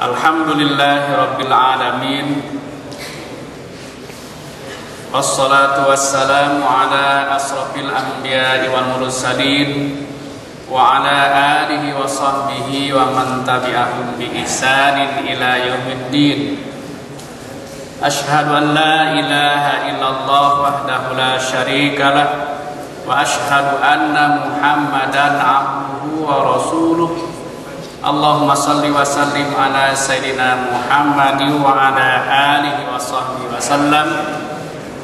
Alhamdulillahi Rabbil Alamin. Wassalatu wassalamu ala asrafil anbiya'i wal mursalin wa ala alihi wa sahbihi wa man tabi'ahum bi ihsanin ila yaumiddin. Ashhadu an la ilaha illallah wahdahu la syarika lah wa ashhadu anna Muhammadan abduhu wa rasuluh. Allahumma salli wa sallim ala sayyidina Muhammadin wa ala alihi wa sahbihi wa sallam.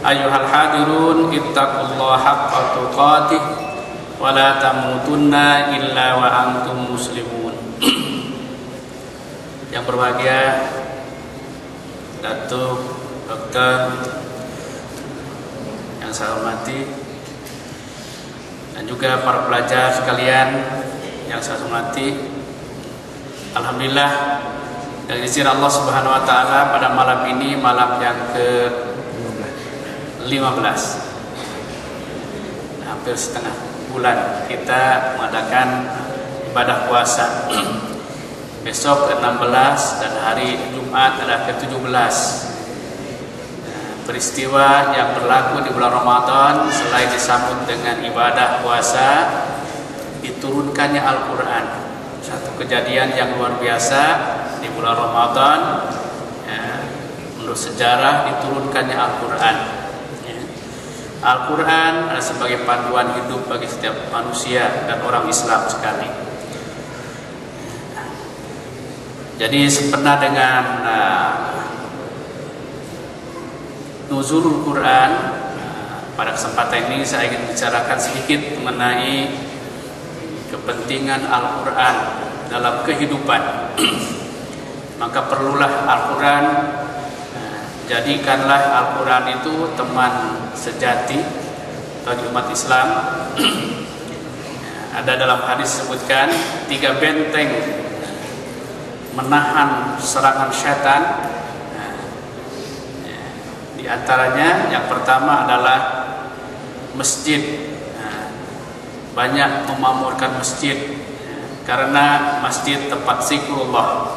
Ayyuhal hadirun ittaqullaha haqqa tuqatih wa la tamutunna illa wa antum muslimun. Yang berbahagia Datuk Dokter yang saya hormati, dan juga para pelajar sekalian yang saya hormati. Alhamdulillah, dari izin Allah Subhanahu wa taala, pada malam ini malam yang ke-15, hampir setengah bulan kita mengadakan ibadah puasa. Besok ke-16 dan hari Jumat adalah ke-17. Peristiwa yang berlaku di bulan Ramadan selain disambut dengan ibadah puasa, diturunkannya Al-Quran. Satu kejadian yang luar biasa di bulan Ramadan, ya, menurut sejarah diturunkannya Al-Quran. Ya. Al-Quran adalah sebagai panduan hidup bagi setiap manusia dan orang Islam sekali. Jadi sempena dengan nuzulul Quran, pada kesempatan ini saya ingin bicarakan sedikit mengenai kepentingan Al-Quran dalam kehidupan. Maka perlulah Al-Quran, jadikanlah Al-Quran itu teman sejati bagi umat Islam. Ada dalam hadis disebutkan 3 benteng menahan serangan syaitan. Di antaranya yang pertama adalah masjid. Banyak memakmurkan masjid, karena masjid tempat zikrullah,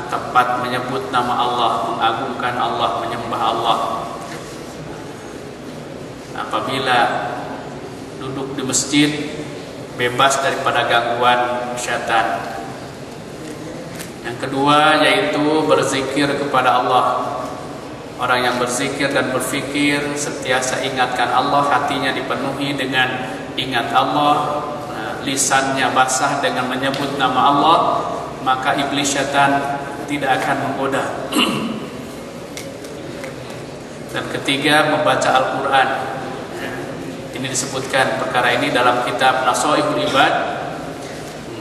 tempat menyebut nama Allah, mengagungkan Allah, menyembah Allah. Apabila duduk di masjid, bebas daripada gangguan syaitan. Yang kedua yaitu berzikir kepada Allah. Orang yang berzikir dan berfikir sentiasa ingatkan Allah, hatinya dipenuhi dengan ingat Allah, lisannya basah dengan menyebut nama Allah, maka iblis syaitan tidak akan menggoda. Dan ketiga, membaca Al-Quran. Ini disebutkan perkara ini dalam kitab Nasoihul Ibad,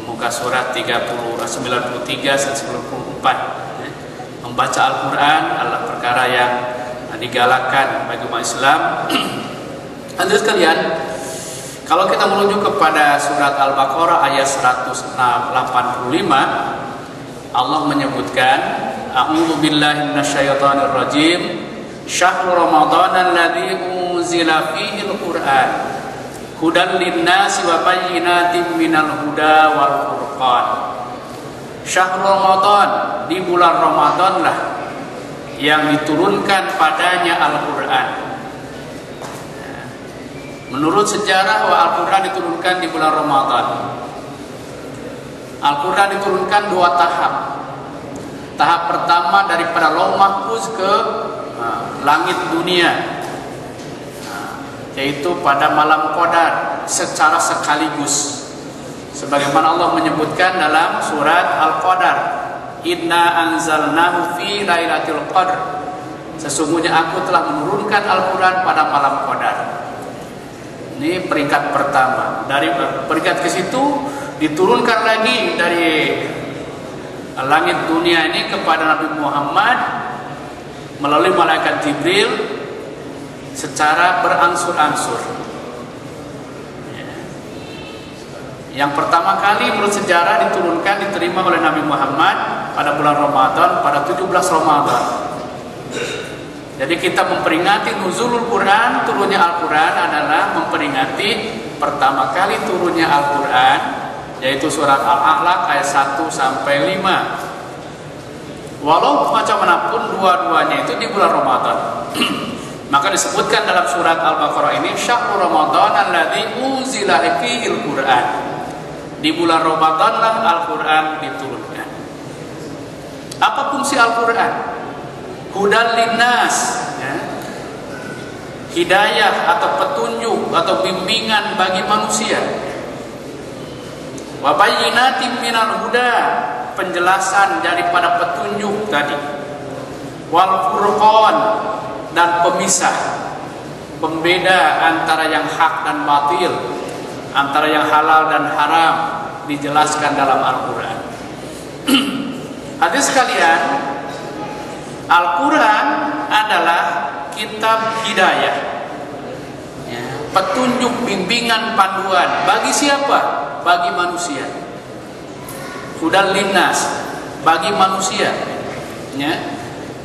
muka surat 93 dan 94. Membaca Al-Quran adalah perkara yang digalakkan bagi umat Islam. Hadirin sekalian, kalau kita merujuk kepada surat Al-Baqarah ayat 185, Allah menyebutkan, A'udzu billahi minasyaitonir rajim, syahrul ramadhan alladzi unzila fihi al-Qur'an hudan lin-nasi wa bayyinatin minal huda wal furqan. Syahrul Ramadan, di bulan Ramadan lah yang diturunkan padanya Al-Quran. Menurut sejarah, Al-Quran diturunkan di bulan Ramadan. Al-Quran diturunkan 2 tahap. Tahap pertama daripada Lauh Mahfuz ke langit dunia, yaitu pada malam Qadar secara sekaligus. Sebagaimana Allah menyebutkan dalam surat Al-Qadar, Inna anzalnahu fi lailatul qadr. Sesungguhnya aku telah menurunkan Al-Quran pada malam Qadar. Ini peringkat pertama. Dari peringkat ke situ diturunkan lagi dari langit dunia ini kepada Nabi Muhammad melalui malaikat Jibril secara berangsur-angsur. Yang pertama kali menurut sejarah diturunkan, diterima oleh Nabi Muhammad pada bulan Ramadan, pada 17 Ramadan. Jadi kita memperingati nuzulul Quran, turunnya Al-Quran adalah memperingati pertama kali turunnya Al-Quran, yaitu surat Al-A'laq ayat 1 sampai 5. Walau macam manapun dua-duanya itu di bulan Ramadan. Maka disebutkan dalam surat Al-Baqarah ini, syahrul Ramadan alladzi unzila fihil Qur'an. Di bulan Ramadanlah Al-Qur'an diturunkan. Apa fungsi Al-Qur'an? Hudan linnas, ya. Hidayah atau petunjuk atau bimbingan bagi manusia. Wa bayyinatin minal huda, penjelasan daripada petunjuk tadi. Wal furqan, dan pemisah, pembeda antara yang hak dan batil, antara yang halal dan haram, dijelaskan dalam Al-Qur'an. Hadis sekalian, Al-Quran adalah kitab hidayah, ya, petunjuk, bimbingan, panduan. Bagi siapa? Bagi manusia. Hudan linnas, bagi manusia, ya.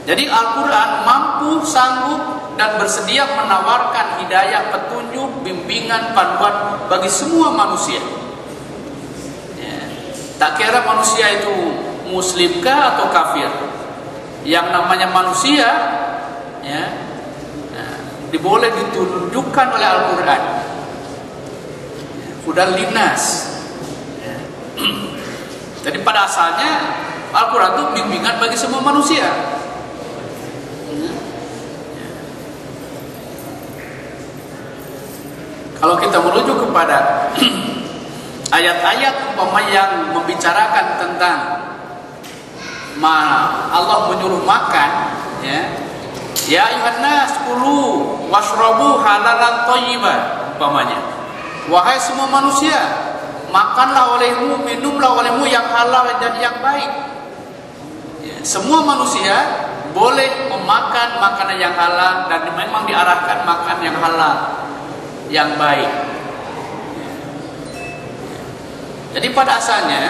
Jadi Al-Quran mampu, sanggup, dan bersedia menawarkan hidayah, petunjuk, bimbingan, panduan bagi semua manusia, ya. Tak kira manusia itu muslimkah atau kafir. Yang namanya manusia, ya, diboleh ditunjukkan oleh Al-Quran. Hudan linnas, ya. Jadi pada asalnya Al-Quran itu bimbingan bagi semua manusia. Kalau kita merujuk kepada ayat-ayat yang membicarakan tentang Allah menyuruh makan, ya. Ya ayuhan nas kulu washrabu halalan thayyiban, umpamanya. Wahai semua manusia, makanlah olehmu, minumlah olehmu yang halal dan yang baik. Ya, semua manusia boleh memakan makanan yang halal dan memang diarahkan makan yang halal, yang baik. Jadi pada asalnya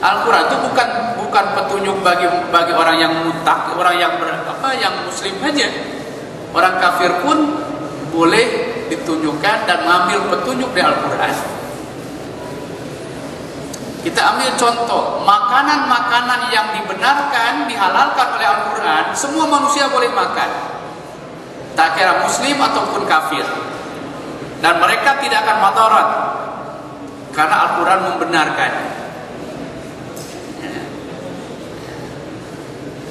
Al-Quran itu bukan petunjuk bagi orang yang mutak, orang yang yang muslim aja. Orang kafir pun boleh ditunjukkan dan mengambil petunjuk dari Al-Quran. Kita ambil contoh, makanan-makanan yang dibenarkan, dihalalkan oleh Al-Quran, semua manusia boleh makan, tak kira muslim ataupun kafir. Dan mereka tidak akan madarat, karena Al-Quran membenarkan.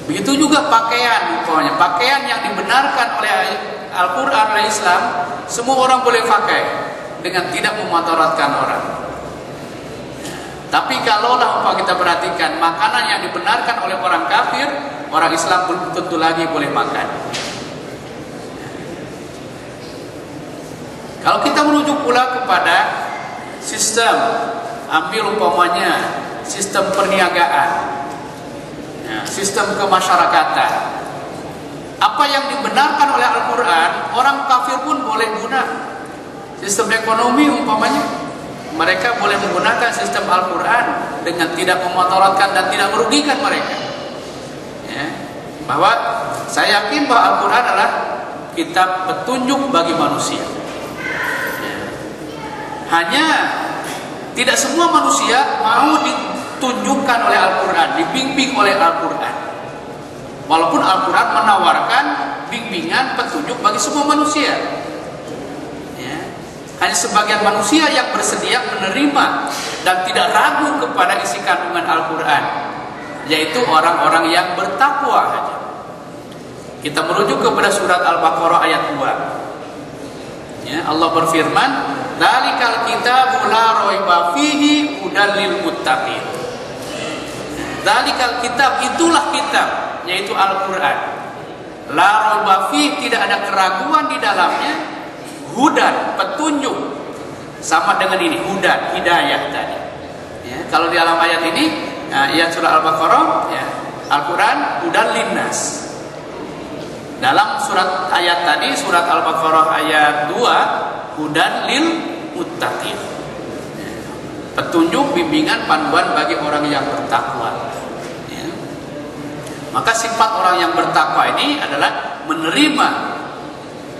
Begitu juga pakaian, pokoknya pakaian yang dibenarkan oleh Al-Quran, oleh Islam, semua orang boleh pakai dengan tidak memadaratkan orang. Tapi kalaulah kita perhatikan makanan yang dibenarkan oleh orang kafir, orang Islam belum tentu lagi boleh makan. Kalau kita merujuk pula kepada sistem, ambil umpamanya sistem perniagaan, sistem kemasyarakatan, apa yang dibenarkan oleh Al-Quran, orang kafir pun boleh guna. Sistem ekonomi umpamanya, mereka boleh menggunakan sistem Al-Quran dengan tidak memadaratkan dan tidak merugikan mereka, ya. Bahwa saya yakin bahwa Al-Quran adalah kitab petunjuk bagi manusia, ya. Hanya tidak semua manusia mau ditunjukkan oleh Al-Quran, dibimbing oleh Al-Quran. Walaupun Al-Quran menawarkan bimbingan, petunjuk bagi semua manusia, ya. Hanya sebagian manusia yang bersedia menerima dan tidak ragu kepada isi kandungan Al-Quran, yaitu orang-orang yang bertakwa. Kita merujuk kepada surat Al-Baqarah ayat 2, ya. Allah berfirman, "Dzalikal kitabu la raiba fihi hudal lil muttaqin." Dzalikal kitab, itulah kitab, yaitu Al-Quran. La raiba fihi, tidak ada keraguan di dalamnya. Hudan, petunjuk, sama dengan ini, hudan, hidayah tadi, ya. Kalau di dalam ayat ini, ayat surah Al-Baqarah, ya, Al-Quran hudan linnas. Dalam surat ayat tadi, surat Al-Baqarah ayat 2, hudan lil muttaqin, ya. Petunjuk, bimbingan, panduan bagi orang yang bertakwa, ya. Maka sifat orang yang bertakwa ini adalah menerima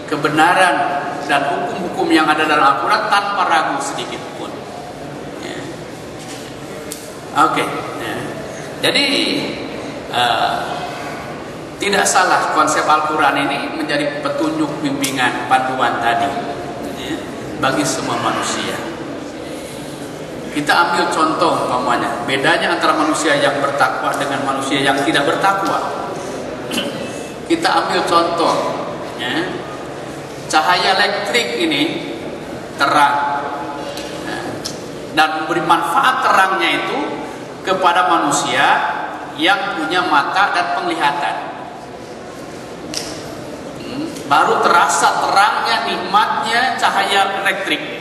kebenaran dan hukum-hukum yang ada dalam Al-Quran tanpa ragu sedikit pun, ya. Oke, ya. Jadi tidak salah konsep Al-Quran ini menjadi petunjuk, bimbingan, panduan tadi ya, bagi semua manusia. Kita ambil contoh umpamanya, bedanya antara manusia yang bertakwa dengan manusia yang tidak bertakwa. Kita ambil contoh ya, cahaya elektrik ini terang dan memberi manfaat terangnya itu kepada manusia yang punya mata dan penglihatan. Baru terasa terangnya, nikmatnya cahaya elektrik.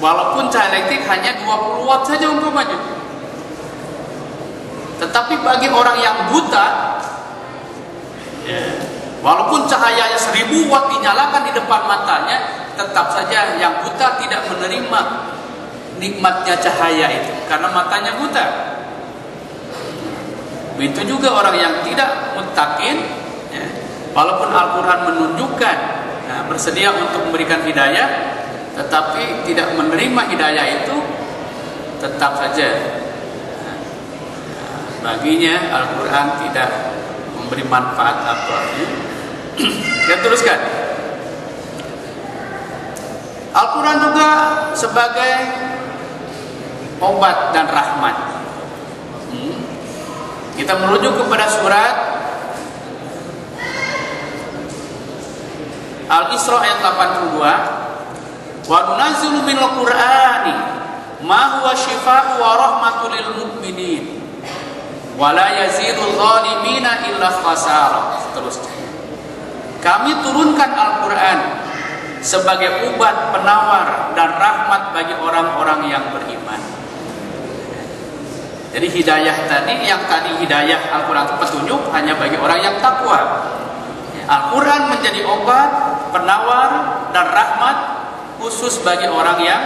Walaupun cahaya elektrik hanya 20 watt saja umpamanya. Tetapi bagi orang yang buta, walaupun cahayanya 1000 watt dinyalakan di depan matanya, tetap saja yang buta tidak menerima nikmatnya cahaya itu karena matanya buta. Begitu juga orang yang tidak muttaqin ya, walaupun Al-Quran menunjukkan bersedia untuk memberikan hidayah, tetapi tidak menerima hidayah itu, tetap saja baginya Al-Quran tidak memberi manfaat apa. Kita teruskan. Al-Quran juga sebagai obat dan rahmat. Kita merujuk kepada surat Al-Isra ayat 82. Wa nunazzilu minal Qur'ani ma huwa syifaa'un wa rahmatul lil mu'minin wa la yazidul zalimina illa khasara. Seterusnya. Kami turunkan Al-Quran sebagai obat, penawar dan rahmat bagi orang-orang yang beriman. Jadi hidayah tadi, yang tadi hidayah Al-Quran itu petunjuk hanya bagi orang yang takwa. Al-Quran menjadi obat, penawar dan rahmat khusus bagi orang yang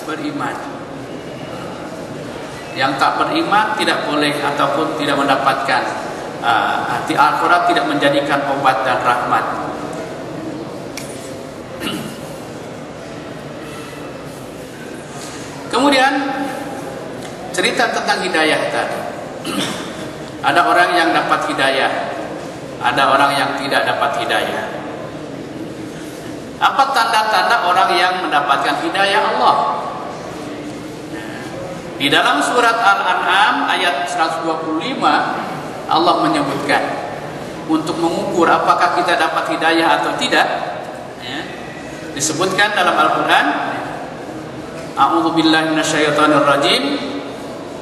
beriman. Yang tak beriman tidak boleh ataupun tidak mendapatkan. Arti Al-Quran tidak menjadikan obat dan rahmat. Kemudian cerita tentang hidayah tadi. Ada orang yang dapat hidayah, ada orang yang tidak dapat hidayah. Apa tanda-tanda orang yang mendapatkan hidayah Allah? Di dalam surat Al-An'am ayat 125 Allah menyebutkan untuk mengukur apakah kita dapat hidayah atau tidak ya, disebutkan dalam Al-Quran, A'udzu billahi minasyaitonir rajim.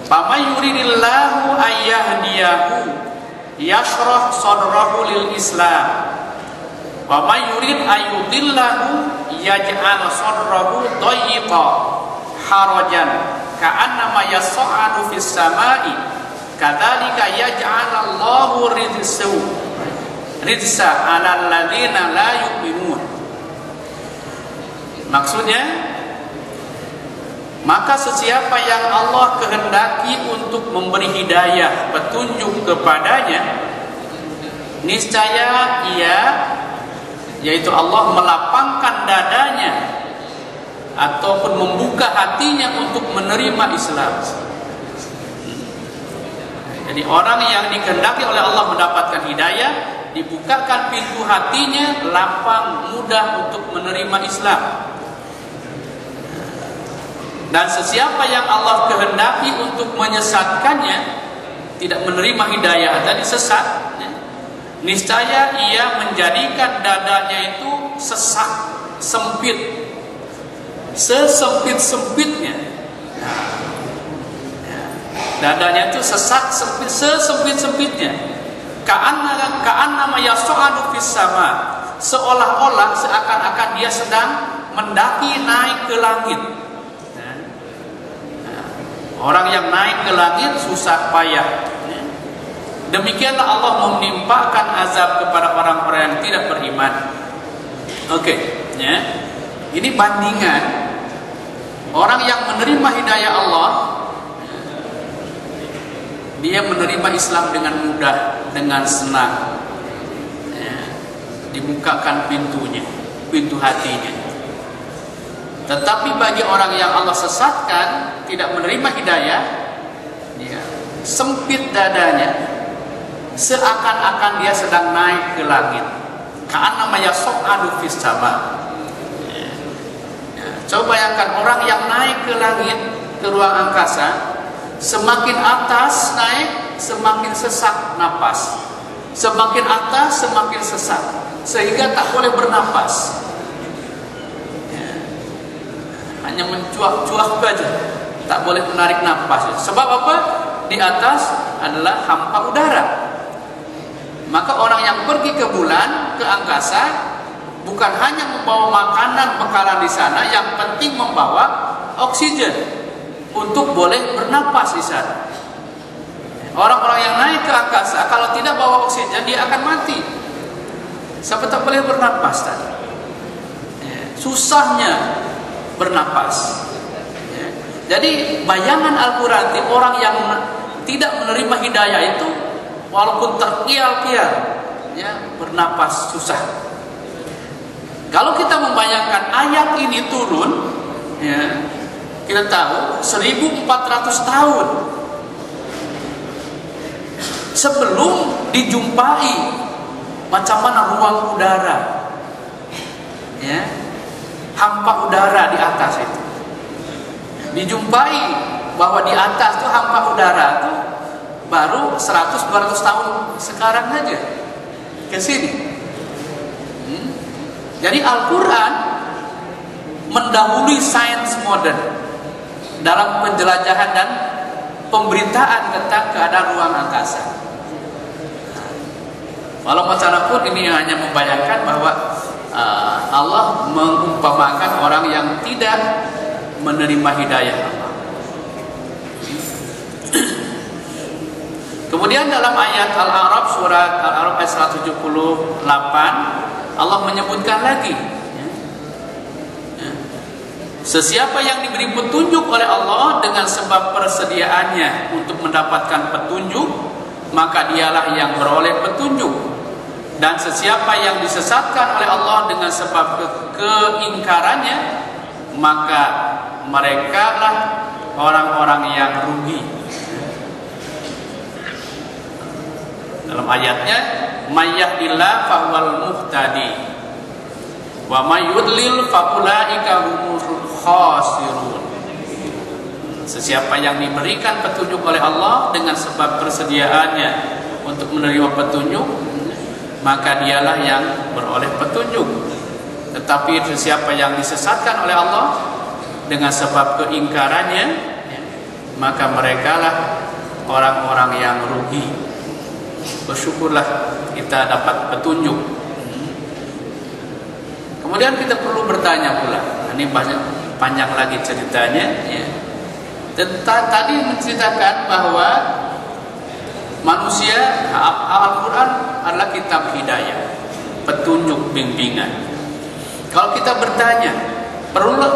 Faman yuridillahu ayyahdiyahu yashrah sadrahu lil Islam. Wa man yurid ayyudillahu yaj'al sadrahu dayyqa harajan ka'annama yas'adu fis samai. Kadzalika yaj'alallahu ridsa 'alal ladzina la yu'minun. Maksudnya, maka sesiapa yang Allah kehendaki untuk memberi hidayah, petunjuk kepadanya, niscaya ia, yaitu Allah, melapangkan dadanya ataupun membuka hatinya untuk menerima Islam. Jadi orang yang dikehendaki oleh Allah mendapatkan hidayah, dibukakan pintu hatinya, lapang, mudah untuk menerima Islam. Dan sesiapa yang Allah kehendaki untuk menyesatkannya, tidak menerima hidayah tadi, sesat, niscaya ia menjadikan dadanya itu sesak, sempit, sesempit-sempitnya. Dadanya itu sesak, sempit, sesempit-sempitnya. Ka'annama yas'adu fis sama, seolah-olah seakan-akan dia sedang mendaki, naik ke langit. Orang yang naik ke langit susah payah. Demikianlah Allah menimpakan azab kepada orang-orang yang tidak beriman. Oke, ya. Ini bandingan orang yang menerima hidayah Allah, dia menerima Islam dengan mudah, dengan senang. Ya. Dibukakan pintunya, pintu hatinya. Tetapi bagi orang yang Allah sesatkan, tidak menerima hidayah, dia sempit dadanya, seakan-akan dia sedang naik ke langit. Ka'annama yas'adu fis sama. Coba bayangkan orang yang naik ke langit, ke ruang angkasa, semakin atas naik, semakin sesak napas. Semakin atas, semakin sesak, sehingga tak boleh bernapas. Hanya mencuak-cuak saja, tak boleh menarik napas. Sebab apa? Di atas adalah hampa udara. Maka orang yang pergi ke bulan, ke angkasa, bukan hanya membawa makanan bekalan di sana, yang penting membawa oksigen untuk boleh bernapas di sana. Orang-orang yang naik ke angkasa, kalau tidak bawa oksigen, dia akan mati. Sebab tak boleh bernapas tadi. Susahnya bernapas. Jadi bayangan Al-Quran, orang yang tidak menerima hidayah itu, walaupun terkial-kial, bernapas susah. Kalau kita membayangkan ayat ini turun, kita tahu 1400 tahun sebelum dijumpai macam mana ruang udara, hampa udara di atas itu. Dijumpai bahwa di atas itu hampa udara itu baru 100-200 tahun sekarang aja ke sini. Jadi Al-Quran mendahului sains modern dalam penjelajahan dan pemberitaan tentang keadaan ruang angkasa. Walau masalah pun ini hanya membayangkan bahwa Allah mengumpamakan orang yang tidak menerima hidayah Allah. Kemudian dalam ayat Al-A'raf, surat Al-A'raf ayat 178, Allah menyebutkan lagi, sesiapa yang diberi petunjuk oleh Allah dengan sebab persediaannya untuk mendapatkan petunjuk, maka dialah yang beroleh petunjuk. Dan sesiapa yang disesatkan oleh Allah dengan sebab keingkarannya, maka mereka lah orang-orang yang rugi. Dalam ayatnya, may yahdillahu fahuwal muhtadi wa may yudlil faulaika humul khasirun. Sesiapa yang diberikan petunjuk oleh Allah dengan sebab persediaannya untuk menerima petunjuk, maka dialah yang beroleh petunjuk. Tetapi sesiapa yang disesatkan oleh Allah dengan sebab keingkarannya, maka merekalah orang-orang yang rugi. Bersyukurlah kita dapat petunjuk. Kemudian kita perlu bertanya pula, ini panjang lagi ceritanya, tadi menceritakan bahwa manusia, Al-Quran adalah kitab hidayah, petunjuk, bimbingan. Kalau kita bertanya,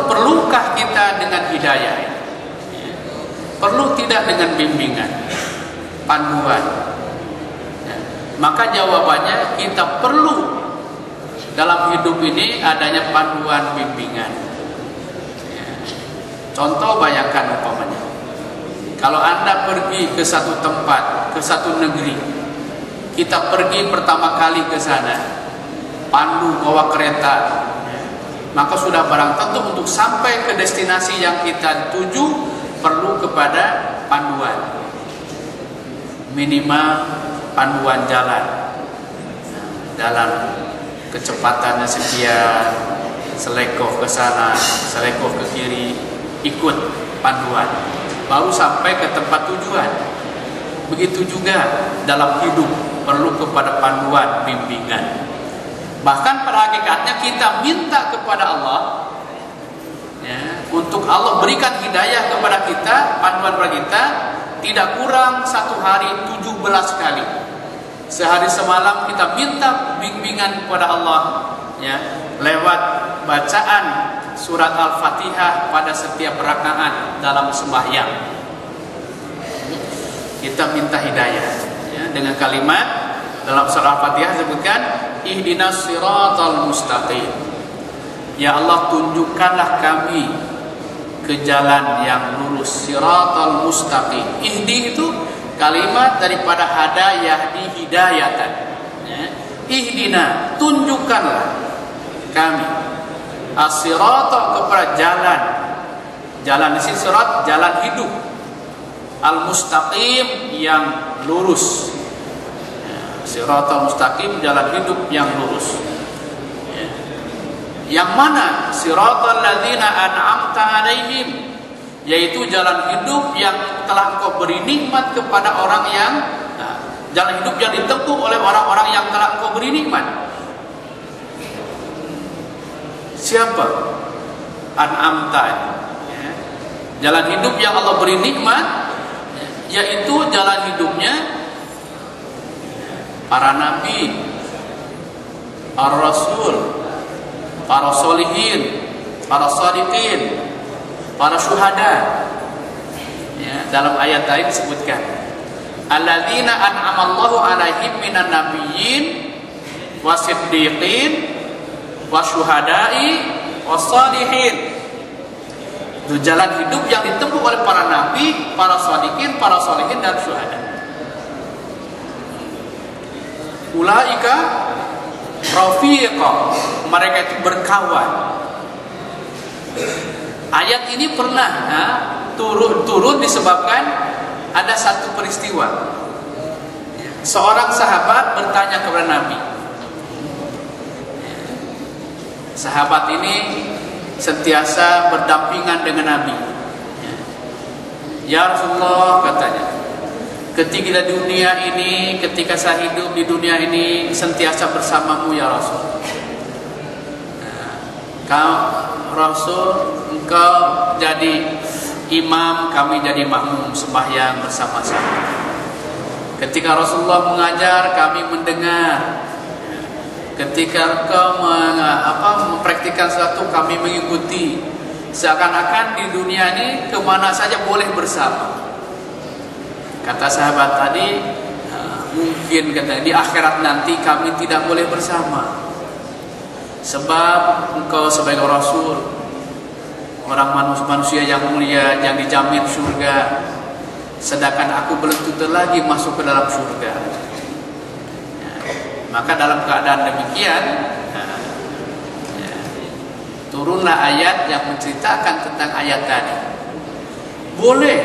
perlukah kita dengan hidayah? Perlu tidak dengan bimbingan, panduan? Maka jawabannya, kita perlu dalam hidup ini adanya panduan, bimbingan. Contoh, bayangkan umpamanya, kalau Anda pergi ke satu tempat, ke satu negeri, kita pergi pertama kali ke sana, pandu bawa kereta, maka sudah barang tentu untuk sampai ke destinasi yang kita tuju perlu kepada panduan. Minimal panduan jalan, kecepatannya sekian, selekoh ke sana, selekoh ke kiri, ikut panduan, baru sampai ke tempat tujuan. Begitu juga dalam hidup, perlu kepada panduan, bimbingan. Bahkan pada hakikatnya kita minta kepada Allah, untuk Allah berikan hidayah kepada kita, panduan kepada kita, tidak kurang satu hari 17 kali. Sehari semalam kita minta bimbingan kepada Allah, lewat bacaan surat Al-Fatihah pada setiap rakaat dalam sembahyang. Kita minta hidayah, dengan kalimat dalam surat Al-Fatihah disebutkan, ihdinas siratal mustaqim. Ya Allah, tunjukkanlah kami ke jalan yang lurus, siratal mustaqim. Ihdi itu Kalimat daripada hada yahdi hidayatan. Ya. Ihdina, tunjukkanlah kami as-sirata, kepada jalan. Jalan di sini sirat, jalan hidup. Al-mustaqim, yang lurus. Ya. Siratal mustaqim, jalan hidup yang lurus. Ya. Yang mana? Siratal ladzina an'amta alaihim, yaitu jalan hidup yang telah Engkau beri nikmat kepada orang yang jalan hidup yang ditempuh oleh orang-orang yang telah Engkau beri nikmat. Siapa? An'amta, ya. Jalan hidup yang Allah beri nikmat, yaitu jalan hidupnya para nabi, para rasul, para solihin, para shadiqin, para syuhada. Ya, dalam ayat tadi disebutkan alladzina an'amallahu alaihim minan nabiyyin wasiddiqin wasyuhada'i wassalihin. Itu jalan hidup yang ditempuh oleh para nabi, para shadiqin, para sholihin, dan syuhada. Ulaika rafiqa, mereka itu berkawan. Ayat ini pernah turun disebabkan ada satu peristiwa. Seorang sahabat bertanya kepada Nabi. Sahabat ini sentiasa berdampingan dengan Nabi. Ya Rasulullah, katanya, ketika di dunia ini, ketika saya hidup di dunia ini, sentiasa bersamamu ya Rasul. Kau Rasul, engkau jadi imam, kami jadi makmum, sembahyang bersama-sama. Ketika Rasulullah mengajar, kami mendengar. Ketika engkau mempraktikkan sesuatu, kami mengikuti. Seakan-akan di dunia ini kemana saja boleh bersama. Kata sahabat tadi, mungkin katanya di akhirat nanti kami tidak boleh bersama. Sebab engkau sebagai Rasul, orang manusia yang mulia, yang dijamin surga, sedangkan aku belum tentu lagi masuk ke dalam surga. Maka dalam keadaan demikian, turunlah ayat yang menceritakan tentang ayat tadi. Boleh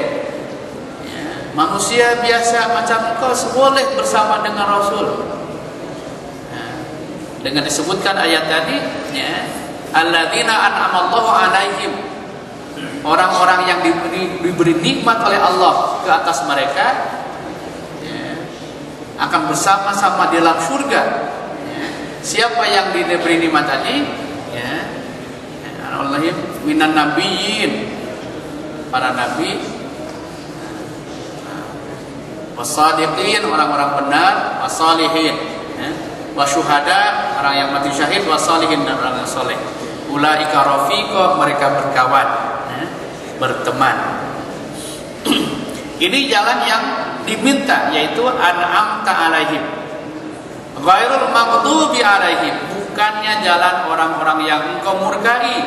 manusia biasa macam engkau boleh bersama dengan Rasul. Dengan disebutkan ayat tadi, alladzina an'amallahu alaihim, orang-orang yang diberi nikmat oleh Allah ke atas mereka, akan bersama-sama di dalam surga. Siapa yang diberi nikmat tadi? Allahim minan nabiyyin, para nabi, wassadiqin, orang-orang benar, wassalihin, wasyuhada, orang yang mati syahid, wassalihin, dan orang yang soleh. Ulaika rafiqa, mereka berkawan, berteman. Ini jalan yang diminta, yaitu an'amta alaihim ghairul maghdubi alaihim, bukannya jalan orang-orang yang engkau murkai,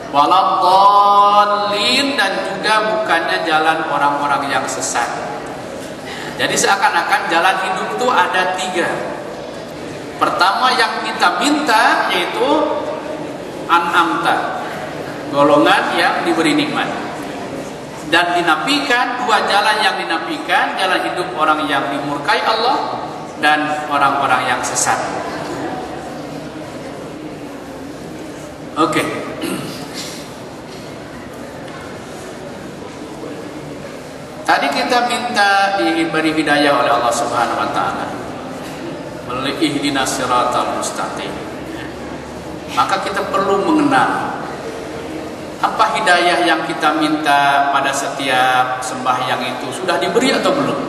waladdallin, dan juga bukannya jalan orang-orang yang sesat. Jadi seakan-akan jalan hidup itu ada tiga. Pertama yang kita minta yaitu an'amta, golongan yang diberi nikmat. Dan dinafikan, dua jalan yang dinafikan, jalan hidup orang yang dimurkai Allah dan orang-orang yang sesat. Oke. Tadi kita minta diberi hidayah oleh Allah Subhanahu wa taala melalui ihdinas siratal mustaqim. Maka kita perlu mengenal apa hidayah yang kita minta pada setiap sembahyang itu sudah diberi atau belum?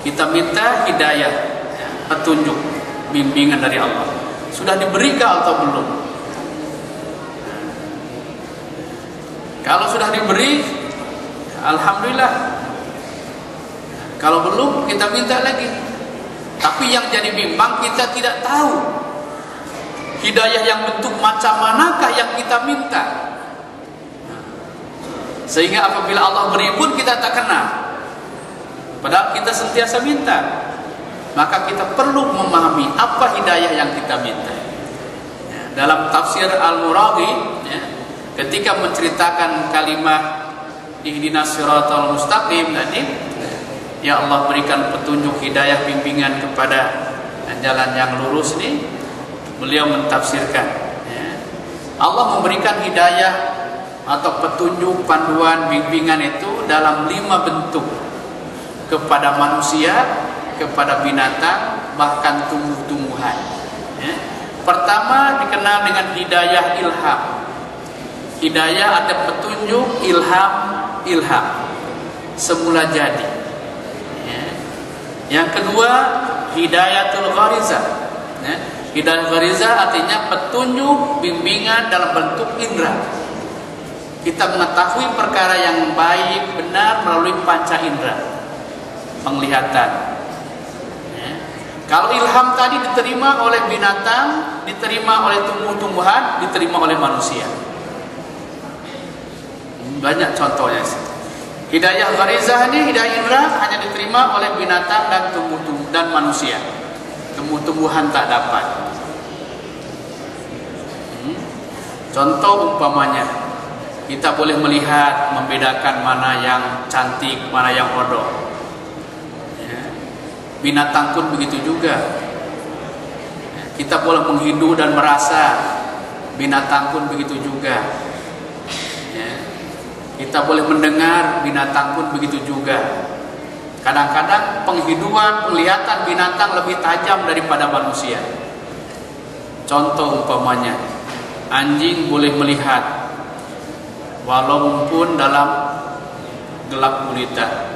Kita minta hidayah, petunjuk, bimbingan dari Allah. Sudah diberikan atau belum? Kalau sudah diberi, alhamdulillah. Kalau belum, kita minta lagi. Tapi yang jadi bimbang, kita tidak tahu hidayah yang bentuk macam manakah yang kita minta. Sehingga apabila Allah beri pun kita tak kenal. Padahal kita sentiasa minta. Maka kita perlu memahami apa hidayah yang kita minta. Ya, dalam tafsir Al-Muraghi, ya, ketika menceritakan kalimat ihdinas siratal mustaqim tadi, ya Allah berikan petunjuk hidayah bimbingan kepada jalan yang lurus ini, beliau mentafsirkan, ya, Allah memberikan hidayah atau petunjuk, panduan, bimbingan itu dalam 5 bentuk, kepada manusia, kepada binatang, bahkan tumbuh-tumbuhan. Ya. Pertama dikenal dengan hidayah ilham. Hidayah ada petunjuk, ilham, semula jadi. Ya. Yang kedua hidayatul gharizah. Ya. Hidayah gharizah artinya petunjuk, bimbingan dalam bentuk indera. Kita mengetahui perkara yang baik, benar melalui panca indera, penglihatan. Kalau ilham tadi diterima oleh binatang, diterima oleh tumbuh-tumbuhan, diterima oleh manusia. Banyak contohnya. Hidayah gharizah ini, hidayah indra hanya diterima oleh binatang dan tumbuh-tumbuh dan manusia. Tumbuh-tumbuhan tak dapat. Contoh umpamanya, kita boleh melihat, membedakan mana yang cantik, mana yang bodoh. Binatang pun begitu juga. Kita boleh menghidu dan merasa, binatang pun begitu juga. Kita boleh mendengar, binatang pun begitu juga. Kadang-kadang penghiduan, penglihatan binatang lebih tajam daripada manusia. Contoh umpamanya, anjing boleh melihat walaupun dalam gelap gulita.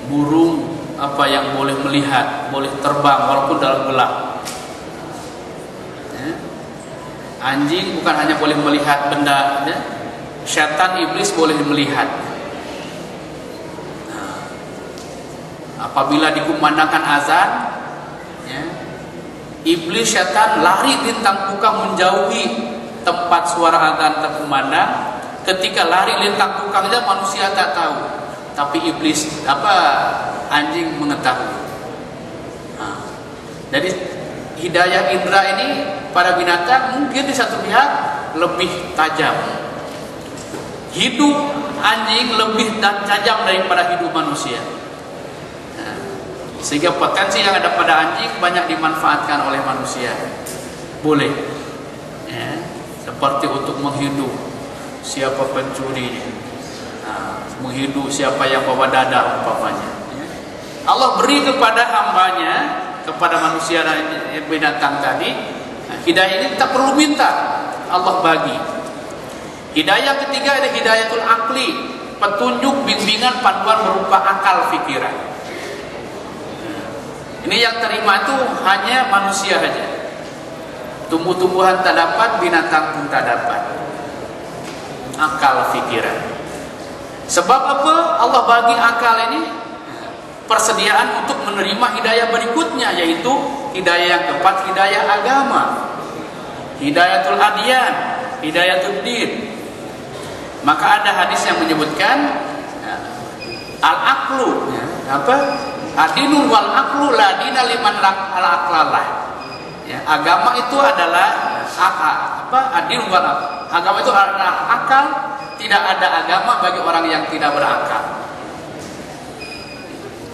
Burung apa yang boleh melihat, boleh terbang walaupun dalam gelap. Anjing bukan hanya boleh melihat benda, ya. Syaitan iblis boleh melihat. Apabila dikumandangkan azan, ya, iblis syaitan lari lintang pukang menjauhi tempat suara azan terkumandang. Ketika lari lintang pukangnya manusia tak tahu, tapi iblis anjing mengetahui. Jadi hidayah indra ini pada binatang mungkin di satu pihak lebih tajam. Hidup anjing lebih tajam daripada hidup manusia. Sehingga potensi yang ada pada anjing banyak dimanfaatkan oleh manusia. Boleh, ya, seperti untuk menghidup siapa pencurinya, menghidup siapa yang bawa dada umpamanya. Allah beri kepada hambanya, kepada manusia dan binatang tadi, hidayah ini tak perlu minta, Allah bagi. Hidayah ketiga ada hidayatul akli, petunjuk, bimbingan, panduan berupa akal fikiran. Ini yang terima itu hanya manusia saja. Tumbuh-tumbuhan tak dapat, binatang pun tak dapat. Akal fikiran. Sebab apa Allah bagi akal ini? Persediaan untuk menerima hidayah berikutnya, yaitu hidayah yang keempat, hidayah agama, hidayatul adyan, hidayatul din. Maka ada hadis yang menyebutkan al-aqlu, adinul wal aqlu la dina liman al-aqlalah. Ya, agama itu adalah adil wal aql. Agama itu adalah akal, tidak ada agama bagi orang yang tidak berakal.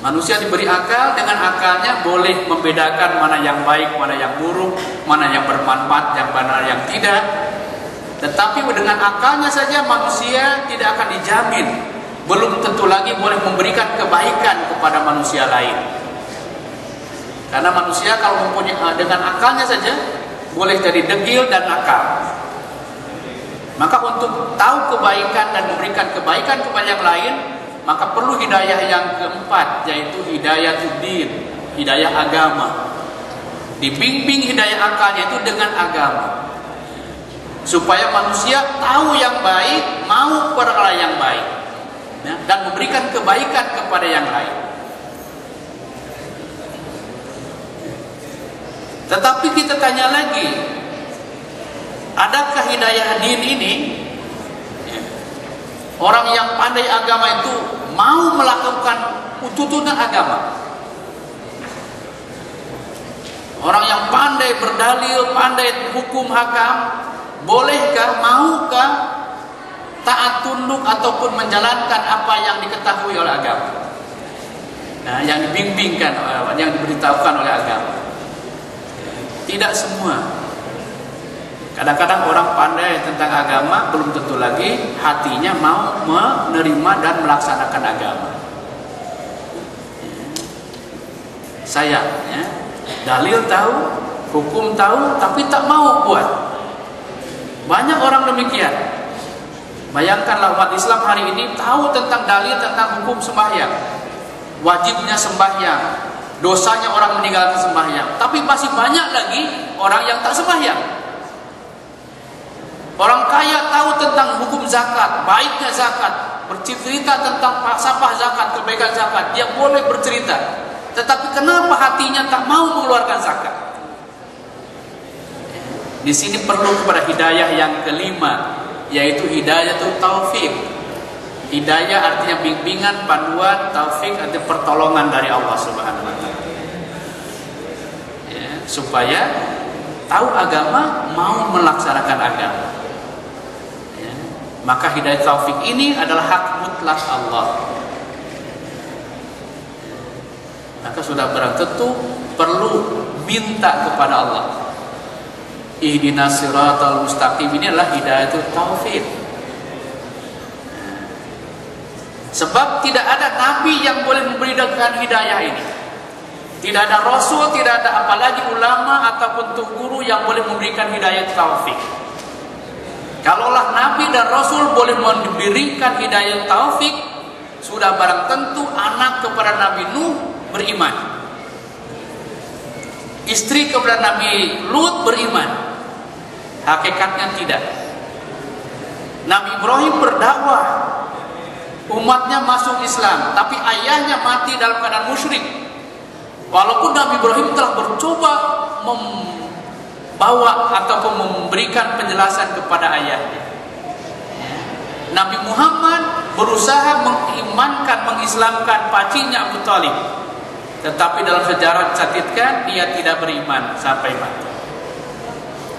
Manusia diberi akal, dengan akalnya boleh membedakan mana yang baik, mana yang buruk, mana yang bermanfaat, yang benar, yang tidak. Tetapi dengan akalnya saja manusia tidak akan dijamin, belum tentu lagi boleh memberikan kebaikan kepada manusia lain. Karena manusia kalau mempunyai dengan akalnya saja boleh jadi degil dan nakal. Maka untuk tahu kebaikan dan memberikan kebaikan kepada yang lain, maka perlu hidayah yang keempat, yaitu hidayatul din, hidayah agama. Dibimbing hidayah akalnya itu dengan agama, supaya manusia tahu yang baik, mau perkara yang baik, ya, dan memberikan kebaikan kepada yang lain. Tetapi kita tanya lagi, adakah hidayah din ini? Orang yang pandai agama itu mau melakukan tuntunan agama. Orang yang pandai berdalil, pandai hukum hakam, bolehkah, maukah taat tunduk ataupun menjalankan apa yang diketahui oleh agama? Nah, yang dibimbingkan, yang diberitahukan oleh agama. Tidak semua. Kadang-kadang orang pandai tentang agama belum tentu lagi hatinya mau menerima dan melaksanakan agama. Sayangnya, dalil tahu, hukum tahu, tapi tak mau buat. Banyak orang demikian. Bayangkanlah umat Islam hari ini tahu tentang dalil, tentang hukum sembahyang, wajibnya sembahyang, dosanya orang meninggalkan sembahyang, tapi masih banyak lagi orang yang tak sembahyang. Orang kaya tahu tentang hukum zakat, baiknya zakat, bercerita tentang falsafah zakat, kebaikan zakat, dia boleh bercerita. Tetapi kenapa hatinya tak mau mengeluarkan zakat? Di sini perlu kepada hidayah yang kelima, yaitu hidayah taufik. Hidayah artinya bimbingan, panduan, taufik artinya pertolongan dari Allah Subhanahu wa taala. Ya, supaya tahu agama, mau melaksanakan agama. Ya, maka hidayah taufik ini adalah hak mutlak Allah. Maka sudah barang tentu perlu minta kepada Allah. Ihdinas siratal mustaqim, ini adalah hidayatul taufik. Sebab tidak ada nabi yang boleh memberikan hidayah ini. Tidak ada rasul, tidak ada apalagi ulama ataupun guru yang boleh memberikan hidayah taufik. Kalaulah nabi dan rasul boleh memberikan hidayah taufik, sudah barang tentu anak kepada Nabi Nuh beriman, istri kepada Nabi Lut beriman. Hakikatnya tidak. Nabi Ibrahim berdakwah, umatnya masuk Islam, tapi ayahnya mati dalam keadaan musyrik. Walaupun Nabi Ibrahim telah bercoba membawa ataupun memberikan penjelasan kepada ayahnya. Nabi Muhammad berusaha mengimankan, mengislamkan pacinya Abu Thalib, tetapi dalam sejarah dicatatkan dia tidak beriman sampai mati.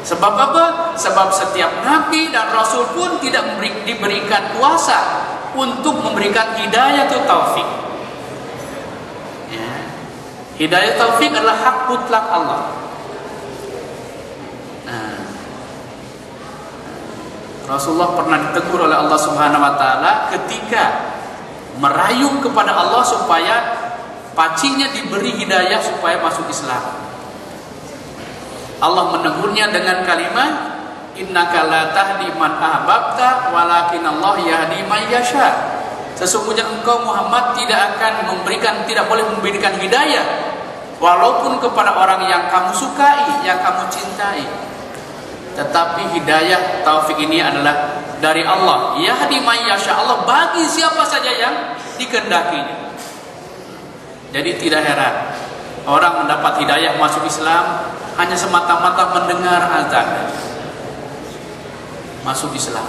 Sebab apa? Sebab setiap nabi dan rasul pun tidak diberikan kuasa untuk memberikan hidayah atau taufik. Ya. Hidayah taufik adalah hak mutlak Allah. Nah, Rasulullah pernah ditegur oleh Allah Subhanahu wa taala ketika merayu kepada Allah supaya pacinya diberi hidayah supaya masuk Islam. Allah menegurnya dengan kalimat, innaka la tahdi man ahbabta walakin Allah yahdi man yasha. Sesungguhnya engkau Muhammad tidak boleh memberikan hidayah walaupun kepada orang yang kamu sukai, yang kamu cintai. Tetapi hidayah taufik ini adalah dari Allah. Yahdi man yasha, Allah bagi siapa saja yang dikehendakinya. Jadi tidak heran orang mendapat hidayah masuk Islam hanya semata-mata mendengar azan masuk Islam.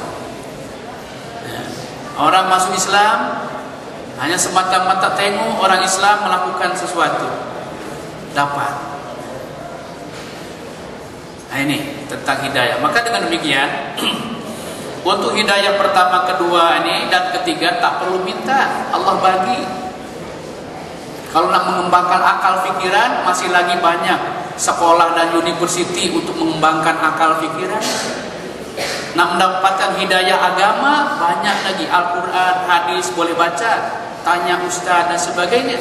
Orang masuk Islam hanya semata-mata tengok orang Islam melakukan sesuatu dapat. Nah, ini tentang hidayah. Maka dengan demikian untuk hidayah pertama, kedua ini dan ketiga tak perlu minta, Allah bagi. Kalau nak mengembangkan akal pikiran masih lagi banyak sekolah dan university untuk mengembangkan akal pikiran. Nak mendapatkan hidayah agama banyak lagi, Al-Quran, hadis boleh baca, tanya ustaz dan sebagainya.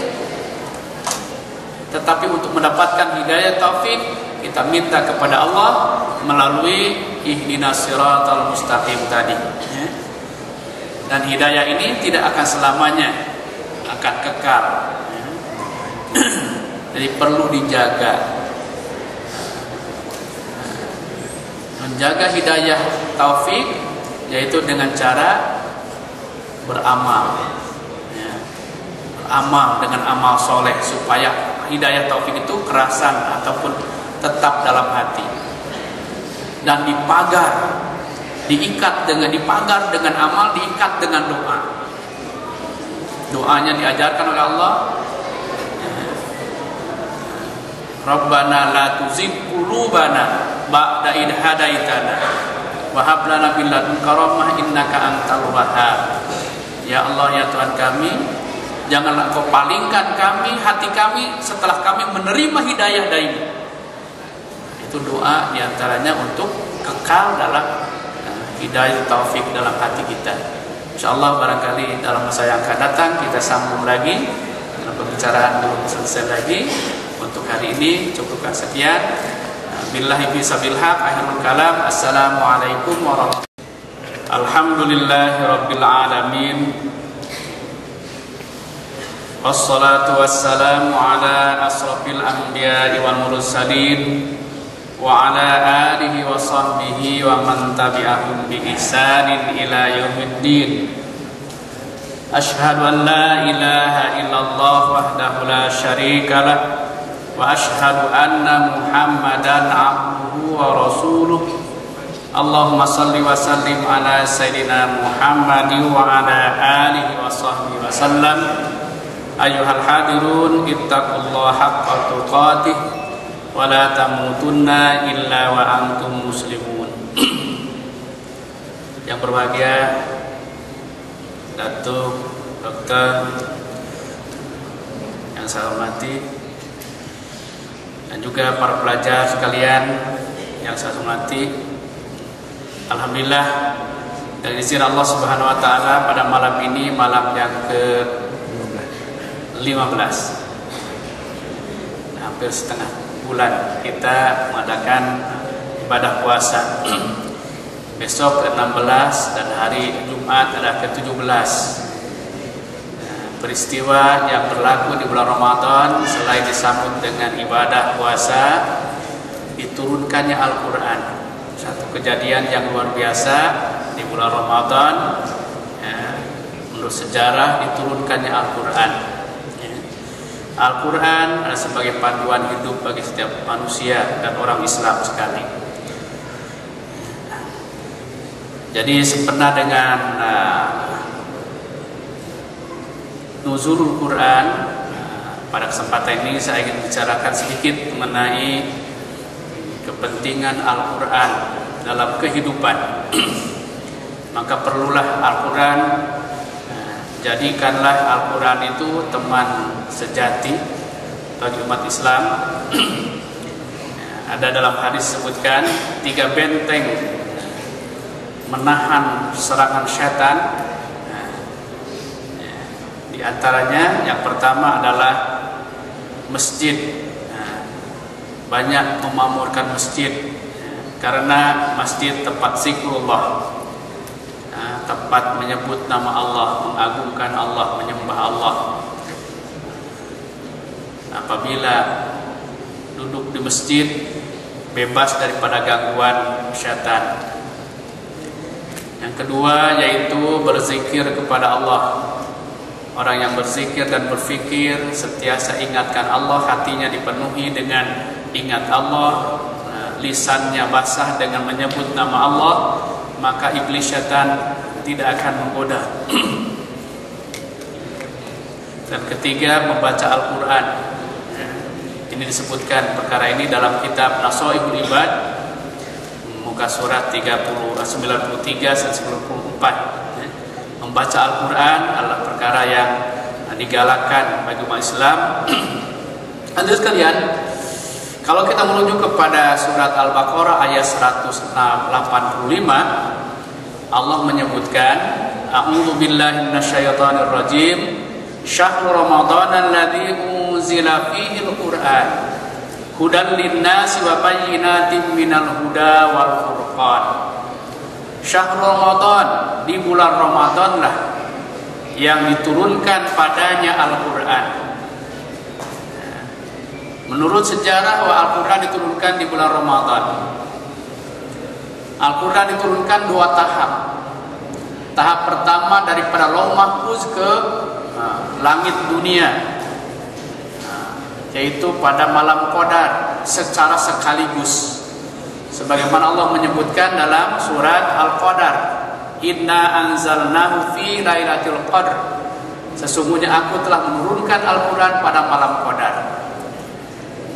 Tetapi untuk mendapatkan hidayah taufik kita minta kepada Allah melalui ihdinas siratal mustaqim tadi. Dan hidayah ini tidak akan selamanya, akan kekal. Jadi perlu dijaga. Menjaga hidayah taufik yaitu dengan cara beramal, ya. Beramal dengan amal soleh supaya hidayah taufik itu kerasan ataupun tetap dalam hati dan dipagar dengan amal, diikat dengan doa. Doanya diajarkan oleh Allah. Rabbana la tuzigh qulubana ba'da idh hadaitana wa hab lana min ladunka rahmah innaka antal wahhab. Ya Allah, ya Tuhan kami, janganlah Engkau palingkan kami, hati kami setelah kami menerima hidayah darimu. Itu doa diantaranya untuk kekal dalam hidayah taufik dalam hati kita. InsyaAllah barangkali dalam masa yang akan datang kita sambung lagi dalam pembicaraan, belum selesai lagi. Untuk hari ini cukupkan sekian. Billahi bisabil haq, akhirul kalam. Assalamualaikum warahmatullahi wabarakatuh. Alhamdulillahi rabbil alamin. Wassalatu wassalamu ala asrafil anbiya'i wal mursalin wa ala alihi wa sahbihi wa man tabi'ahum bi ihsanin ila yaumiddin. Asyhadu an la ilaha illallah wahdahu la syarika lah wa asyhadu anna Muhammadan abduhu wa rasuluh. Allahumma salli wa sallim ala sayyidina Muhammadin wa ala alihi wa sahbihi wa sallam. Ayyuhal hadirun, ittaqullaha haqqa tuqatih wa la tamutunna illa wa antum muslimun. Yang berbahagia Datuk Dokter yang saya hormati, dan juga para pelajar sekalian yang saya hormati. Alhamdulillah, dari izin Allah Subhanahu wa taala pada malam ini, malam yang ke-15, hampir setengah bulan kita mengadakan ibadah puasa. Besok ke-16 dan hari Jumat adalah ke-17. Peristiwa yang berlaku di bulan Ramadan, selain disambut dengan ibadah puasa, diturunkannya Al-Quran. Satu kejadian yang luar biasa di bulan Ramadan, menurut sejarah diturunkannya Al-Quran. Al-Quran adalah sebagai panduan hidup bagi setiap manusia dan orang Islam sekali. Jadi sempena dengan nuzulul Quran, pada kesempatan ini saya ingin bicarakan sedikit mengenai kepentingan Al-Quran dalam kehidupan. Maka perlulah Al-Quran, jadikanlah Al-Quran itu teman sejati bagi umat Islam. Ada dalam hadis sebutkan 3 benteng menahan serangan setan. Di antaranya yang pertama adalah masjid. Banyak memamurkan masjid, karena masjid tempat zikrullah, tempat menyebut nama Allah, mengagungkan Allah, menyembah Allah. Apabila duduk di masjid, bebas daripada gangguan syaitan. Yang kedua yaitu berzikir kepada Allah. Orang yang berzikir dan berfikir sentiasa ingatkan Allah, hatinya dipenuhi dengan ingat Allah, lisannya basah dengan menyebut nama Allah, maka iblis syaitan tidak akan menggoda. Dan ketiga, membaca Al-Quran. Ini disebutkan perkara ini dalam kitab Nasoihul Ibad, muka surat 93 dan 94. Membaca Al-Quran adalah perkara yang digalakkan bagi umat Islam. Hadirin sekalian, kalau kita menuju kepada surat Al-Baqarah ayat 185, Allah menyebutkan, A'udzu billahi minasyaitonir rajim, Syahrul Ramadan alladzi unzila fihi al-Qur'an hudan lin-nasi wa bayyinatin minal huda wal furqan. Syahrul Ramadan, di bulan Ramadan lah yang diturunkan padanya Al-Quran. Menurut sejarah bahwa Al-Quran diturunkan di bulan Ramadan. Al-Quran diturunkan 2 tahap. Tahap pertama daripada Lauh Mahfuz ke langit dunia, yaitu pada malam Qadar secara sekaligus. Sebagaimana Allah menyebutkan dalam surat Al-Qadar, Inna anzalnahu fi lailatul qadr Sesungguhnya aku telah menurunkan Al-Quran pada malam Qadar.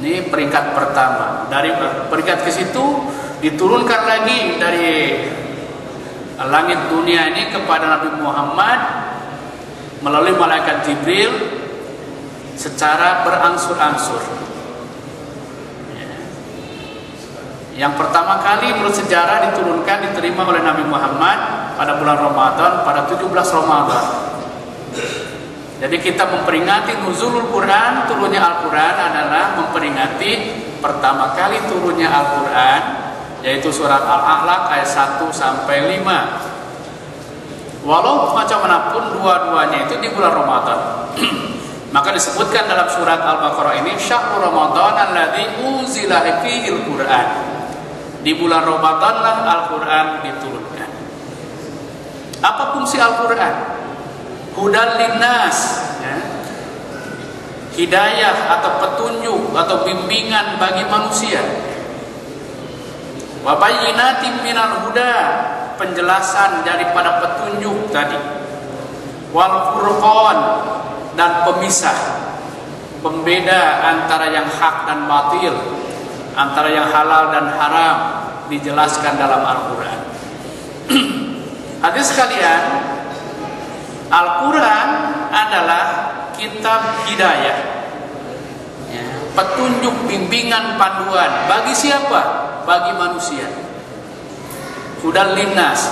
Ini peringkat pertama. Dari peringkat ke situ diturunkan lagi dari langit dunia ini kepada Nabi Muhammad melalui malaikat Jibril secara berangsur-angsur. Yang pertama kali menurut sejarah diterima oleh Nabi Muhammad pada bulan Ramadan, pada 17 Ramadan. Jadi kita memperingati nuzulul Quran, turunnya Al-Quran adalah memperingati pertama kali turunnya Al-Quran, yaitu surat Al-A'la ayat 1 sampai 5. Walau macam manapun dua-duanya itu di bulan Ramadan. Maka disebutkan dalam surat Al-Baqarah ini, syahrul Ramadan alladzi unzila fihil Quran. Di bulan Ramadanlah Al-Quran diturunkan. Apa fungsi Al-Quran? Hudal linnas, ya. Hidayah atau petunjuk atau bimbingan bagi manusia. Wa bayyinatin minal huda, penjelasan daripada petunjuk tadi. Wal furqan, dan pemisah, pembeda antara yang hak dan batil, antara yang halal dan haram, dijelaskan dalam Al-Quran. Hadis sekalian, Al-Quran adalah kitab hidayah, ya, petunjuk, bimbingan, panduan. Bagi siapa? Bagi manusia. Hudal linnas,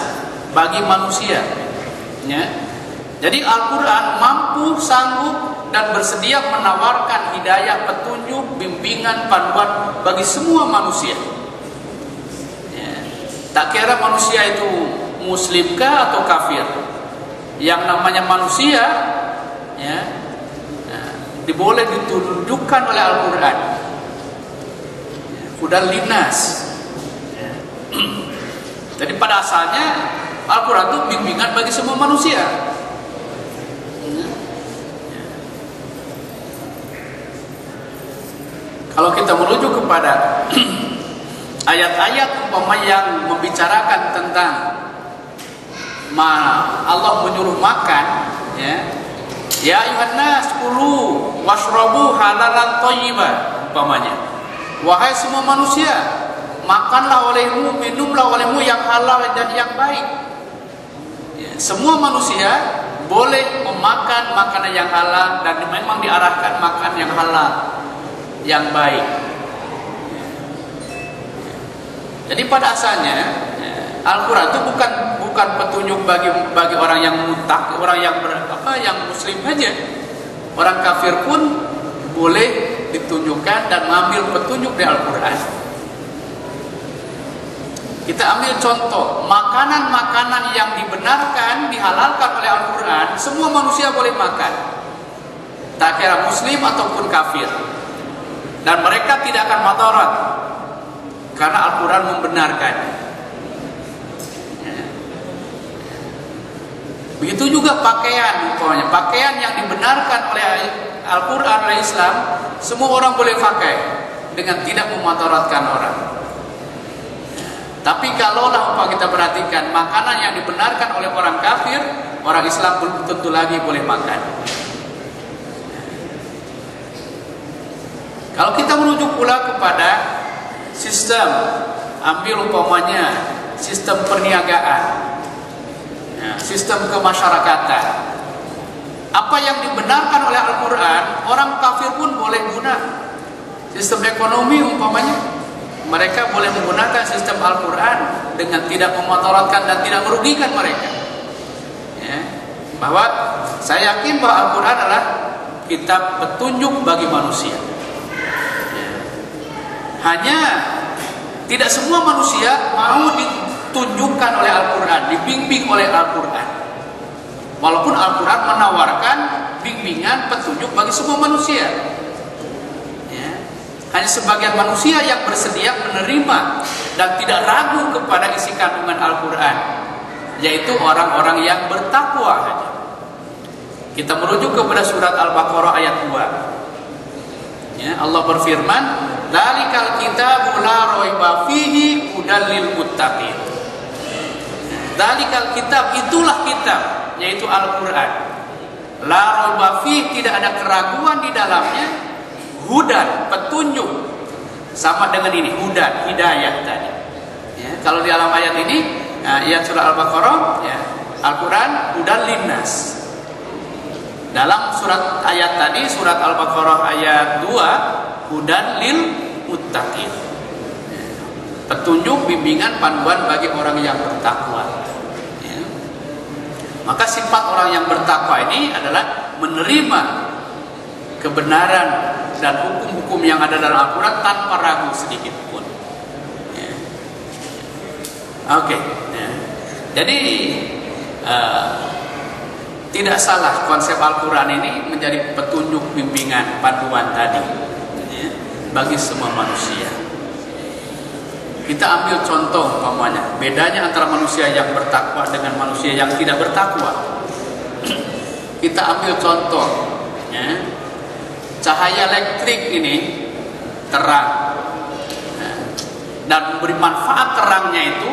bagi manusia, ya. Jadi Al-Quran mampu, sanggup, dan bersedia menawarkan hidayah, petunjuk, bimbingan, panduan bagi semua manusia, ya. Tak kira manusia itu muslimkah atau kafir. Yang namanya manusia, ya, diboleh ditunjukkan oleh Al-Quran. Hudal linnas, ya. Jadi pada asalnya Al-Quran itu bimbingan bagi semua manusia. Kalau kita merujuk kepada ayat-ayat umpama yang membicarakan tentang Allah menyuruh makan, ya, ya ayuhan nas kulu washrabu halalan thayyiban, umpamanya, wahai semua manusia, makanlah olehmu, minumlah olehmu yang halal dan yang baik, ya, semua manusia boleh memakan makanan yang halal dan memang diarahkan makan yang halal, yang baik. Jadi pada asalnya Al-Quran itu bukan petunjuk bagi orang yang mutak, orang yang yang muslim aja. Orang kafir pun boleh ditunjukkan dan mengambil petunjuk dari Al-Quran. Kita ambil contoh, makanan-makanan yang dibenarkan, dihalalkan oleh Al-Quran, semua manusia boleh makan, tak kira muslim ataupun kafir, dan mereka tidak akan madarat karena Al-Quran membenarkan. Begitu juga pakaian, umpamanya pakaian yang dibenarkan oleh Al-Quran, oleh Islam, semua orang boleh pakai dengan tidak memadaratkan orang. Tapi kalaulah umpama kita perhatikan makanan yang dibenarkan oleh orang kafir, orang Islam belum tentu lagi boleh makan. Kalau kita merujuk pula kepada sistem, ambil umpamanya sistem perniagaan, sistem kemasyarakatan, apa yang dibenarkan oleh Al-Quran, orang kafir pun boleh guna. Sistem ekonomi umpamanya, mereka boleh menggunakan sistem Al-Quran dengan tidak memadaratkan dan tidak merugikan mereka, ya. Bahwa saya yakin bahwa Al-Quran adalah kitab petunjuk bagi manusia, ya. Hanya tidak semua manusia mau ditunjukkan oleh Al-Quran, dibimbing oleh Al-Quran. Walaupun Al-Quran menawarkan bimbingan, petunjuk bagi semua manusia, ya. Hanya sebagian manusia yang bersedia menerima dan tidak ragu kepada isi kandungan Al-Quran, yaitu orang-orang yang bertakwa. Kita merujuk kepada surat Al-Baqarah ayat 2, ya, Allah berfirman, "Dzalikal kitabu la raiba fihi hudal lil muttaqin." Dzalikal kitab, itulah kitab, yaitu Al-Quran. la raiba fi, tidak ada keraguan di dalamnya, hudan, petunjuk, sama dengan ini hudan, hidayah tadi. Ya, kalau di dalam ayat ini, ayat surah Al-Baqarah, ya, Al-Quran hudan linnas. Dalam surat ayat tadi, surat Al-Baqarah ayat 2, hudan lil muttaqin. Petunjuk, bimbingan, panduan bagi orang yang bertakwa. Ya. Maka sifat orang yang bertakwa ini adalah menerima kebenaran dan hukum-hukum yang ada dalam Al-Quran tanpa ragu sedikit pun. Ya. Oke. Ya. Jadi tidak salah konsep Al-Quran ini menjadi petunjuk, bimbingan, panduan tadi, ya, bagi semua manusia. Kita ambil contoh umpamanya, bedanya antara manusia yang bertakwa dengan manusia yang tidak bertakwa. Kita ambil contoh, ya, cahaya elektrik ini terang, ya, dan memberi manfaat terangnya itu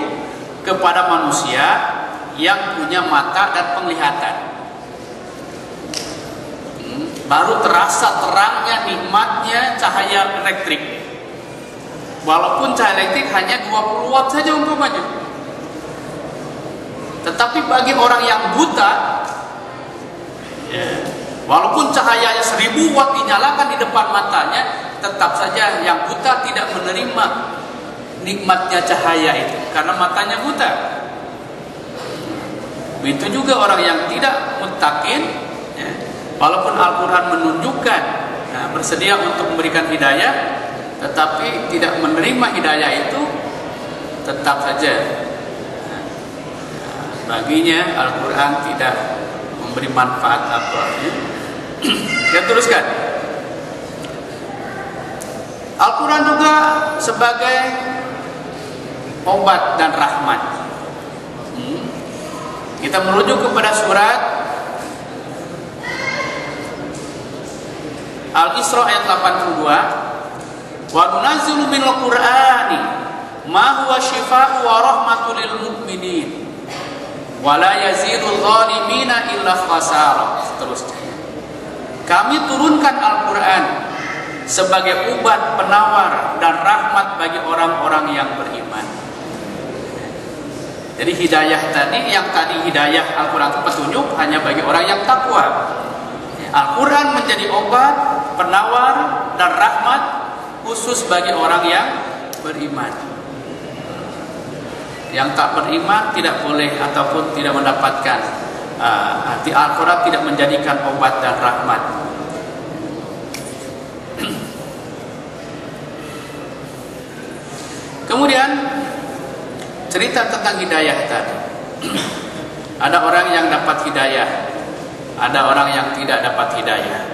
kepada manusia yang punya mata dan penglihatan. Baru terasa terangnya, nikmatnya cahaya elektrik. Walaupun cahaya elektrik hanya 20 watt saja umpamanya. Tetapi bagi orang yang buta, ya, walaupun cahayanya 1000 watt dinyalakan di depan matanya, tetap saja yang buta tidak menerima nikmatnya cahaya itu, karena matanya buta. Begitu juga orang yang tidak muttaqin, ya, walaupun Al-Quran menunjukkan, nah, bersedia untuk memberikan hidayah, tetapi tidak menerima hidayah itu, tetap saja, nah, baginya Al-Quran tidak memberi manfaat apa. Ya, teruskan. Al-Quran juga sebagai obat dan rahmat. Kita merujuk kepada surat Al-Isra ayat 82, wa nunazzilu minal Qur'ani ma huwa syifaa'un wa rahmatul lil mu'minin wa la yazidul zalimina illa khasara. Seterusnya, kami turunkan Al-Quran sebagai obat, penawar, dan rahmat bagi orang-orang yang beriman. Jadi hidayah tadi, yang tadi hidayah Al-Quran itu petunjuk hanya bagi orang yang takwa. Al-Quran menjadi obat, penawar, dan rahmat khusus bagi orang yang beriman. Yang tak beriman tidak boleh ataupun tidak mendapatkan. Al-Quran tidak menjadikan obat dan rahmat. Kemudian cerita tentang hidayah tadi. Ada orang yang dapat hidayah, ada orang yang tidak dapat hidayah.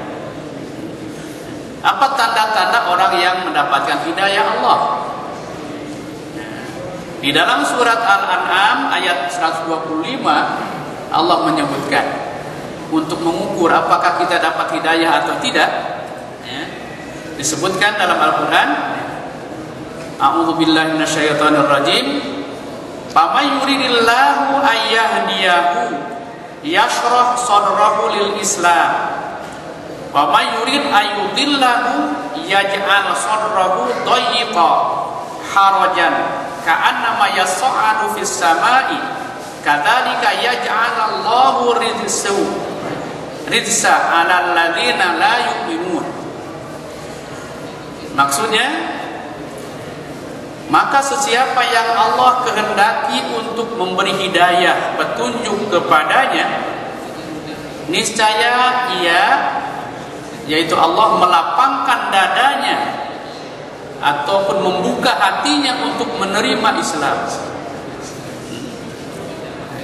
Apa tanda-tanda orang yang mendapatkan hidayah Allah? Di dalam surat Al-An'am ayat 125, Allah menyebutkan untuk mengukur apakah kita dapat hidayah atau tidak, ya, disebutkan dalam Al-Quran, a'udzu billahi minasyaitonir rajim, faman yuridillahu ayyahdiyahu yashrah sadrahu lil Islam wa man yurid ayyudillahu yaj'al sadrahu dayyqa harajan ka'annama yas'adu fis samai kadzalika yaj'alallahu ridsa 'alal ladzina la yu'minun. Maksudnya, maka sesiapa yang Allah kehendaki untuk memberi hidayah, petunjuk kepadanya, niscaya ia, yaitu Allah, melapangkan dadanya ataupun membuka hatinya untuk menerima Islam.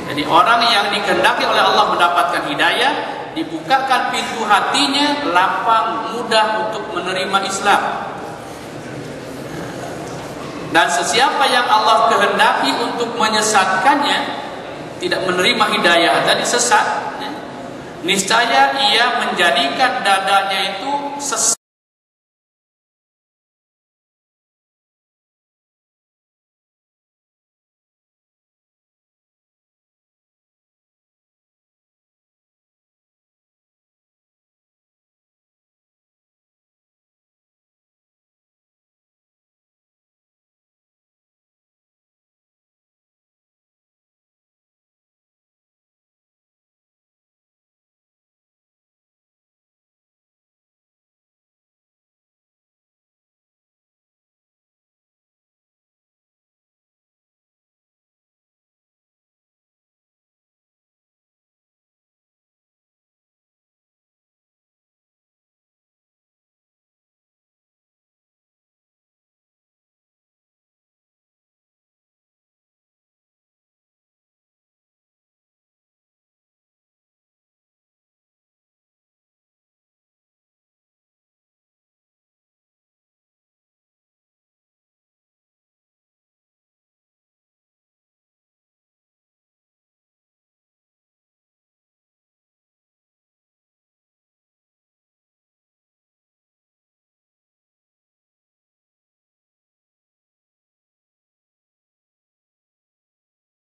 Jadi orang yang dikehendaki oleh Allah mendapatkan hidayah, dibukakan pintu hatinya, lapang, mudah untuk menerima Islam. Dan sesiapa yang Allah kehendaki untuk menyesatkannya, tidak menerima hidayah tadi, sesat, niscaya ia menjadikan dadanya itu sesat.